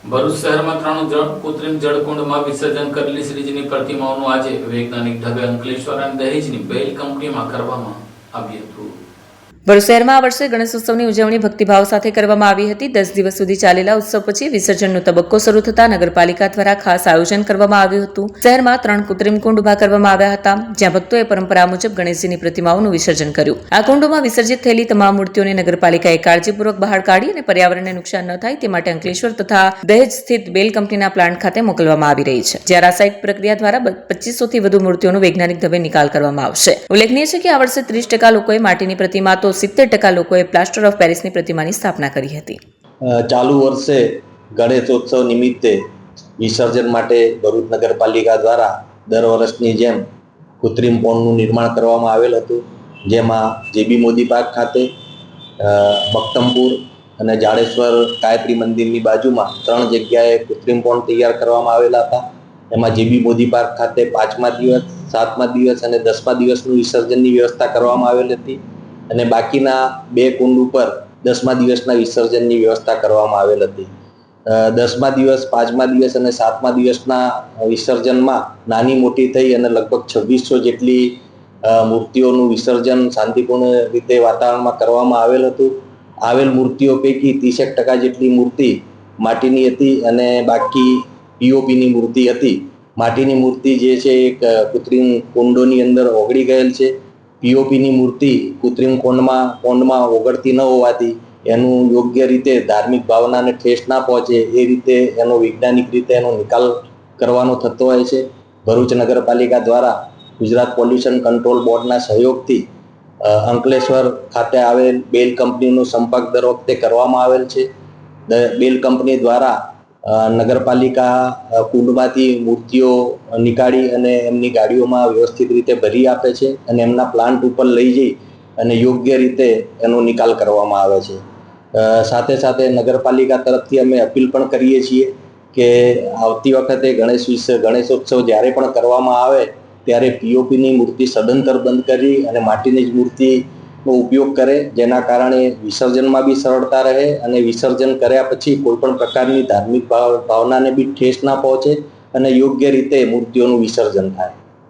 ભરૂચ શહેરમાં 3 કૃત્રિમ જળકુંડમાં વિસર્જન કરેલી શ્રીજીની પ્રતિમાઓનું આજે વૈજ્ઞાનિક ઢબે અંકલેશ્વર અને દહેજની બેલ કંપનીમાં કરવામાં આવ્યું હતું। ભરૂચ શહેરમાં આ વર્ષે ગણેશોત્સવની ઉજવણી ભક્તિભાવ સાથે કરવામાં આવી હતી। 10 દિવસ સુધી ચાલેલા ઉત્સવ પછી વિસર્જનનો તબક્કો શરૂ થતાં નગરપાલિકા દ્વારા ખાસ આયોજન કરવામાં આવ્યું હતું। શહેરમાં 3 કૃત્રિમ કુંડ ઉભા કરવામાં આવ્યા હતા, જ્યાં ભક્તોએ પરંપરા મુજબ ગણેશજીની પ્રતિમાઓનું વિસર્જન કર્યું। આ કુંડોમાં વિસર્જિત થયેલી તમામ મૂર્તિઓને નગરપાલિકાએ કાળજીપૂર્વક બહાર કાઢી અને પર્યાવરણને નુકસાન ન થાય તે માટે અંકલેશ્વર તથા દહેજ સ્થિત બેલ કંપનીના પ્લાન્ટ ખાતે મોકલવામાં આવી રહી છે, જ્યાં રાસાયણિક પ્રક્રિયા દ્વારા 2500થી વધુ મૂર્તિઓનો વૈજ્ઞાનિક ઢબે નિકાલ કરવામાં આવશે। ઉલ્લેખનીય છે કે આ વર્ષે 30% લોકોએ માટીની પ્રતિમા તો 70% લોકોએ પ્લાસ્ટર ઓફ પેરિસની પ્રતિમાની સ્થાપના કરી હતી। ચાલુ વર્ષે ગણેશોત્સવ નિમિત્તે વિસર્જન માટે ભરૂચ નગરપાલિકા દ્વારા દર વર્ષની જેમ કૃત્રિમ પોન્ડનું નિર્માણ કરવામાં આવેલ હતું, જેમાં જેબી મોદી પાર્ક ખાતે, બક્તમપુર અને જાડેશ્વર ગાયત્રી મંદિરની બાજુમાં 3 જગ્યાએ કૃત્રિમ પોન્ડ તૈયાર કરવામાં આવેલા હતા। એમાં જેબી મોદી પાર્ક ખાતે 5મા દિવસ, 7મા દિવસ અને 10મા દિવસનું વિસર્જનની વ્યવસ્થા કરવામાં આવેલી હતી અને બાકીના 2 કુંડ ઉપર 10મા દિવસના વિસર્જનની વ્યવસ્થા કરવામાં આવેલ હતી। 10મા દિવસ, 5મા દિવસ અને 7મા દિવસના વિસર્જનમાં નાની મોટી થઈ અને લગભગ 2600 જેટલી મૂર્તિઓનું વિસર્જન શાંતિપૂર્ણ રીતે વાતાવરણમાં કરવામાં આવેલ હતું। આવેલ મૂર્તિઓ પૈકી 30% જેટલી મૂર્તિ માટીની હતી અને બાકી પીઓપીની મૂર્તિ હતી। માટીની મૂર્તિ જે છે એક કૃત્રિમ કુંડોની અંદર ઓગળી ગયેલ છે। પીઓપીની મૂર્તિ કૃત્રિમ કોંડમાં ઓગળતી ન હોવાથી એનું યોગ્ય રીતે ધાર્મિક ભાવનાને ઠેસ ના પહોંચે એ રીતે એનો વૈજ્ઞાનિક રીતે એનો નિકાલ કરવાનો થતો હોય છે। ભરૂચ નગરપાલિકા દ્વારા ગુજરાત પોલ્યુશન કંટ્રોલ બોર્ડના સહયોગથી અંકલેશ્વર ખાતે આવેલ બેલ કંપનીનો સંપર્ક દર વખતે કરવામાં આવેલ છે। બેલ કંપની દ્વારા નગરપાલિકા કુંડમાંથી મૂર્તિઓ નીકાળી અને એમની ગાડીઓમાં વ્યવસ્થિત રીતે ભરી આપે છે અને એમના પ્લાન્ટ ઉપર લઈ જઈ અને યોગ્ય રીતે એનો નિકાલ કરવામાં આવે છે। સાથે સાથે નગરપાલિકા તરફથી અમે અપીલ પણ કરીએ છીએ કે આવતી વખતે ગણેશોત્સવ જ્યારે પણ કરવામાં આવે ત્યારે પીઓપીની મૂર્તિ સદંતર બંધ કરી અને માટીની જ મૂર્તિનો ઉપયોગ કરે, જેના કારણે વિસર્જનમાં બી સરળતા રહે અને વિસર્જન કર્યા પછી કોઈ પણ પ્રકારની ધાર્મિક ભાવનાને બી ઠેસ ના પહોંચે અને યોગ્ય રીતે મૂર્તિઓનું વિસર્જન થાય।